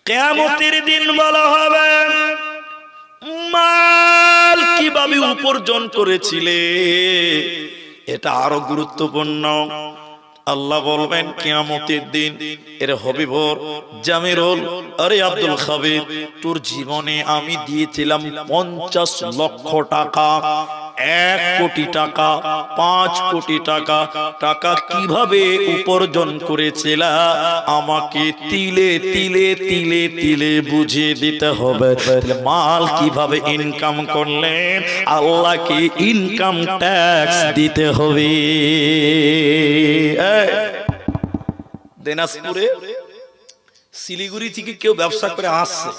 কিয়ামতের দিন বলা হবে মাল কিভাবে উপার্জন করেছিলে। এটা আরো গুরুত্বপূর্ণ। আল্লাহ বলবেন কিয়ামতের দিন, এর হবিবর জামিরুল, আরে আব্দুল খাবির, তোর জীবনে আমি দিয়েছিলাম 50 লক্ষ টাকা, 1 কোটি টাকা, 5 কোটি টাকা। টাকা কিভাবে উপার্জন করেছিলা আমাকে তিলে তিলে তিলে তিলে বুঝিয়ে দিতে হবে। মাল কিভাবে ইনকাম করলেন, আল্লাহকে ইনকাম ট্যাক্স দিতে হবে। দিনাজপুরে শিলিগুড়ি থেকে কেউ ব্যবসা করে আসছে।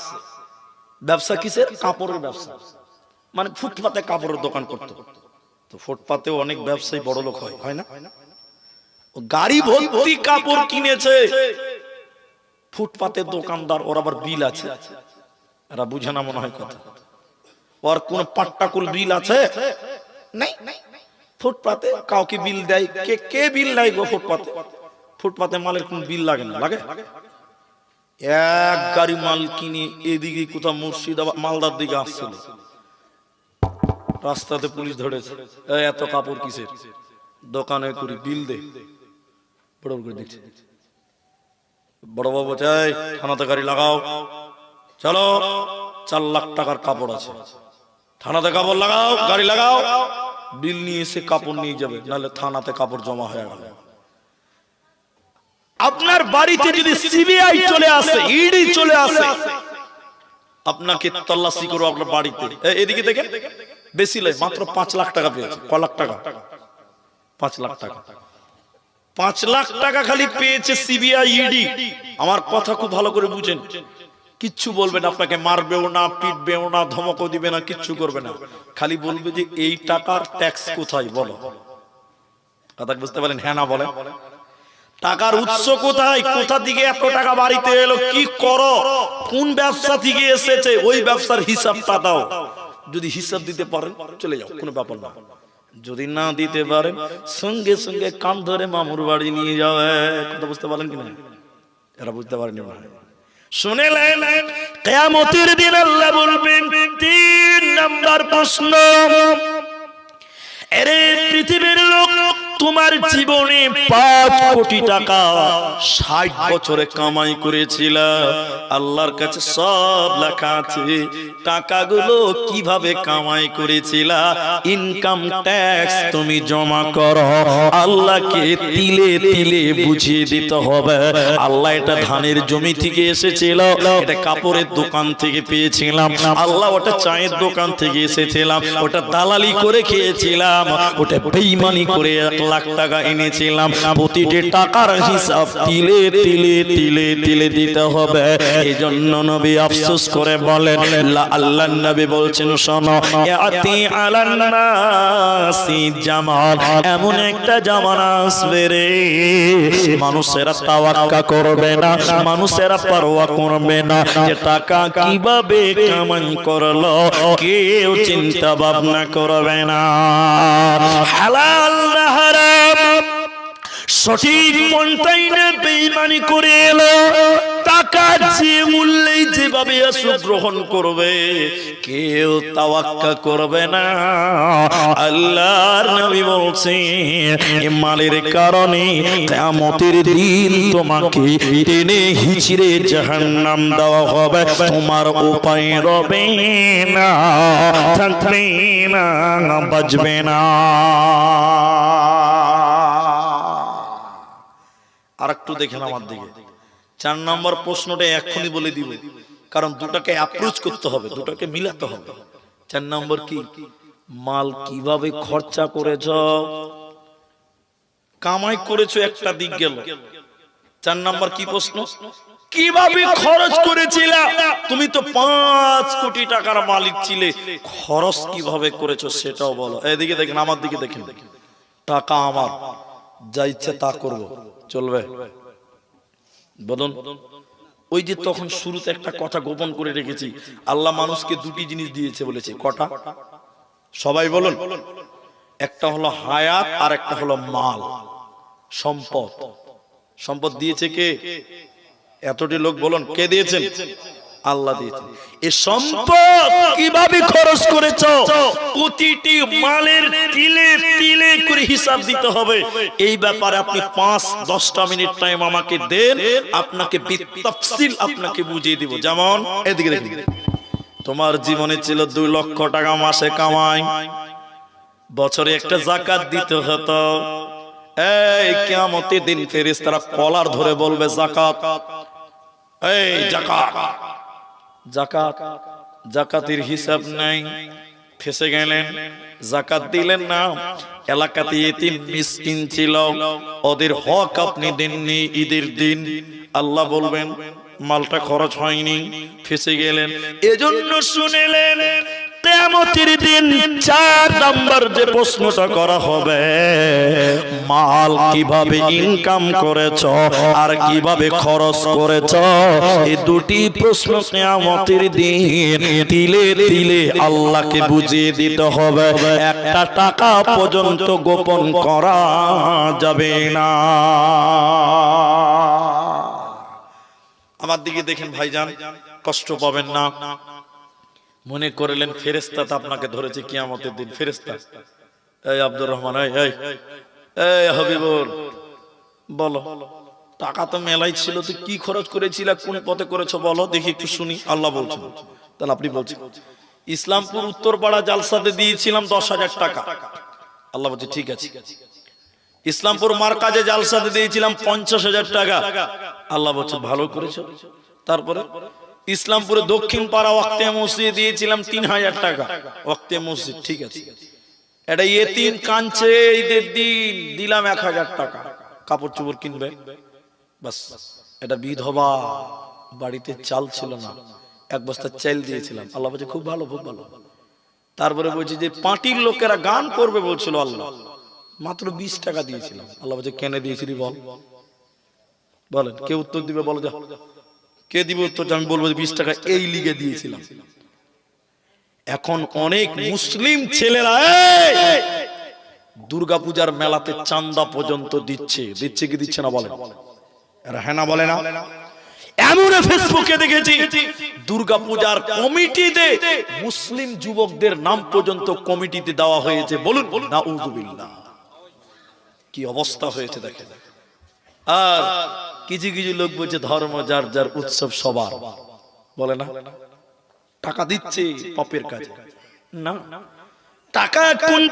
ব্যবসা কিসের? কাপড়ের ব্যবসা। মানে ফুটপাতে কাপড়ের দোকান করতে। তো ফুটপাতেও অনেক ব্যবসায়ী বড় লোক হয় না? গাড়ি ভর্তি কাপড় কিনেছে। ফুটপাতের দোকানদার, ওর আবার বিল আছে। এরা বুঝে না মনে হয় কথা। ওর কোন পাট্টাকুল বিল আছে? নাই। ফুটপাতে কাউকে বিল দেয়, কে বিল দেয় গো? ফুটপাতে মালের কোন বিল লাগে না? লাগে। এক গাড়ি মাল কিনে এদিকে কোথাও মুর্শিদাবাদ মালদার দিকে আসছিল, রাস্তাতে পুলিশ ধরেছে। এত কাপড় কিসের? দোকানে করি, বিল দে। বড় করে দেখছে, বড় বাবু চাই থানাতে গাড়ি লাগাও, চলো 4 লাখ টাকার কাপড় আছে, থানাতে কাপড় লাগাও, গাড়ি লাগাও। বিল নিয়ে এসে কাপড় নিয়ে যাবে, নাহলে থানাতে কাপড় জমা হয়ে গেল। আপনার বাড়িতে যদি সিবিআই চলে আসে, ইডি চলে আসে, আপনাকে তল্লাশি করো আপনার বাড়িতে, এদিকে দেখেন, বেশি লয়, মাত্র 5 লাখ টাকা পেয়েছে। ক লাখ টাকা? 5 লাখ টাকা। 5 লাখ টাকা খালি পেয়েছে সিবিআই, ইডি। আমার কথা খুব ভালো করে বুঝেন। কিচ্ছু বলবে না, আপনাকে মারবেও না, পিটবেও না, ধমকও দিবে না, কিচ্ছু করবে না। খালি বলবে যে এই টাকার ট্যাক্স কোথায় বলো। কথা বুঝতে পারেন? হ্যাঁ না বলে। টাকার উৎস কোথায়, কোথা থেকে এত টাকা বাড়িতে এলো, কি করো, কোন ব্যবসা থেকে এসেছে, ওই ব্যবসার হিসাবটা দাও। যদি হিসাব দিতে পারেন চলে যাও, কোনো ব্যাপার না। যদি না দিতে পারেন সঙ্গে সঙ্গে কান ধরে মামুর বাড়ি নিয়ে যাবে। কথা বুঝতে পারেন কিনা? এরা বুঝতে পারেনি। শুনেলেন, কিয়ামতের দিন আল্লাহ বলবেন 3 নাম্বার প্রশ্ন, আরে পৃথিবীর লোক, তোমার জীবনে 5 কোটি টাকা 60 বছরে কামাই করেছিল। আল্লাহর কাছে সব লেখা আছে, টাকাগুলো কিভাবে কামাই করেছিল, ইনকাম ট্যাক্স তুমি জমা করো। আল্লাহকে তিলে তিলে বুঝিয়ে দিতে হবে। আল্লাহ এটা ধানের জমি থেকে এসেছিল, এটা কাপড়ের দোকান থেকে পেয়েছিলাম, আল্লাহ ওটা চায়ের দোকান থেকে এসেছিলাম, ওটা দালালি করে খেয়েছিলাম, ওটা বেঈমানি করে 1 লাখ টাকা এনেছিলাম। প্রতিটি টাকার হিসাব তিলে তিলে তিলে তিলে দিতে হবে। এই জন্য নবী আফসোস করে বলেন, আল্লাহর নবী বলছেন, শোনো, ইয়াতি আলান নাসি জামান, এমন একটা জামানা আসবে রে, মানুষেরা তাওয়াক্কা করবে না, মানুষেরা পরোয়া করবে না যে টাকা কিভাবে কামাই করলো, কেউ চিন্তা ভাবনা করবে না। হালাল না হারাম সঠিক পন্থায় না বেঈমানি করে এলো, টাকা যে মূল্যে যেভাবে আসুক গ্রহণ করবে, কেউ তাওয়াক্কা করবে না। আল্লাহর নবী বলছেন, এই মালের কারণে কিয়ামতের দিন তোমাকে টেনে হিচড়ে জাহান্নাম দেওয়া হবে, তোমার উপায় রবে না, থাকবে না, বাঁচবে না। আর একটু দেখেন আমার দিকে। 4 নম্বর প্রশ্নটা এখনই বলে দিব, কারণ দুটাকে অ্যাপ্রোচ করতে হবে, দুটাকে মিলাতে হবে। 4 নম্বর কি? মাল কিভাবে খরচা করেছো, কামাই করেছো, একটা দিক গেল। 4 নম্বর কি প্রশ্ন? কিভাবে খরচ করেছিলা? তুমি তো 5 কোটি টাকার মালিক ছিলে, খরচ কিভাবে করেছো সেটাও বলো। এদিকে দেখেন, আমার দিকে দেখেন। টাকা আমার, যা ইচ্ছা তা করব, চলবে? বলুন। ওই যে তখন শুরুতে একটা কথা গোপন করে রেখেছি, আল্লাহ মানুষকে 2টি জিনিস দিয়েছে বলেছে। কটা? সবাই বলুন। একটা হলো হায়াত, আর একটা হলো মাল, সম্পদ। সম্পদ দিয়েছে কে? এতটি লোক বলুন কে দিয়েছেন? আল্লাহ দিয়েছেন। এই সম্পদ কিভাবে খরচ করেছো প্রতিটি মালের তিলে তিলে করে হিসাব দিতে হবে। এই ব্যাপারে আপনি 5-10টা মিনিট টাইম আমাকে দেন, আপনাকে বিতাফসিল আপনাকে বুঝিয়ে দিব। যেমন এদিকে দেখুন, তোমার জীবনে ছিল 2 লক্ষ টাকা মাসে কামাই, বছরে একটা যাকাত দিতে হতো। এই কিয়ামতের দিন ফেরেশতারা কলার ধরে বলবে যাকাত, এই যাকাত, যাকাত, যাকাতের হিসাব নাই, ফেসে গেলেন, যাকাত দিলেন না। এলাকাতে এতিম মিসকিন ছিল, ওদের হক আপনি দেননি ঈদের দিন। আল্লাহ বলবেন মালটা খরচ হয়নি, ফেসে গেলেন। এজন্য শুনেলেন কিয়ামতের দিন 4 নাম্বার যে প্রশ্নটা করা হবে, মাল কিভাবে ইনকাম করেছো আর কিভাবে খরচ করেছো, এই দুটি প্রশ্ন কিয়ামতের দিন তিলে তিলে আল্লাহকে বুঝিয়ে দিতে হবে। একটা টাকা পর্যন্ত গোপন করা যাবে না। আমার দিকে দেখেন ভাইজান, কষ্ট পাবেন না। মনে করলেন ফেরেশতা আপনাকে ধরেছে কিয়ামতের দিন। ফেরেশতা, এই আব্দুর রহমান, এই হাবিবুর, বলো টাকা তো মেলাই ছিল, তুই কি খরচ করেছিল, কোন পথে করেছো বলো দেখি একটু শুনি। আল্লাহ বলছেন, তাহলে আপনি বলছেন ইসলামপুর উত্তরপাড়া জালসাতে দিয়েছিলাম 10,000 টাকা। আল্লাহ বলছে ঠিক আছে। ইসলামপুর মার্কাজে জালসাতে দিয়েছিলাম 50,000 টাকা। আল্লাহ বলছে ভালো করেছো। তারপরে ইসলামপুরে দক্ষিণ পাড়া ওয়াক্তে মসজিদে দিয়েছিলাম 3,000 টাকা। ওয়াক্তে মসজিদ ঠিক আছে। এটা ইয়েতিম কাঁদছে, ঈদের দিন দিলাম 1,000 টাকা, কাপড় চোপড় কিনবে বাস। এটা বিধবা, বাড়িতে চাল ছিল না, 1 বস্তা চাল দিয়েছিলাম। আল্লাহ বলছে খুব ভালো, খুব ভালো। তারপরে বলছে যে পার্টির লোকেরা গান করবে বলছিল, আল্লাহ মাত্র 20 টাকা দিয়েছিলাম। আল্লাহ বলছে কেন দিয়েছিলি বল, বলেন কে উত্তর দিবে, বলো যা, কে দিবে উত্তর? আমি বলবো 20 টাকা এই লিগে দিয়েছিলাম। এখন অনেক মুসলিম ছেলেরা দুর্গাপূজার মেলাতে চাঁদা পর্যন্ত দিচ্ছে। দিচ্ছে কি দিচ্ছে না বলেন? এরা হ্যাঁ না বলে না? এমন ফেসবুকে দেখেছি দুর্গাপূজার কমিটিতে মুসলিম যুবকদের নাম পর্যন্ত কমিটিতে দেওয়া হয়েছে। বলুন নাউযুবিল্লাহ, কি অবস্থা হয়েছে দেখেন। আর কিছু কিছু লোক বলছে ধর্ম যার যার, উৎসব সবার, বলে না? টাকা দিচ্ছে পাপের কাজে না, টাকা কোন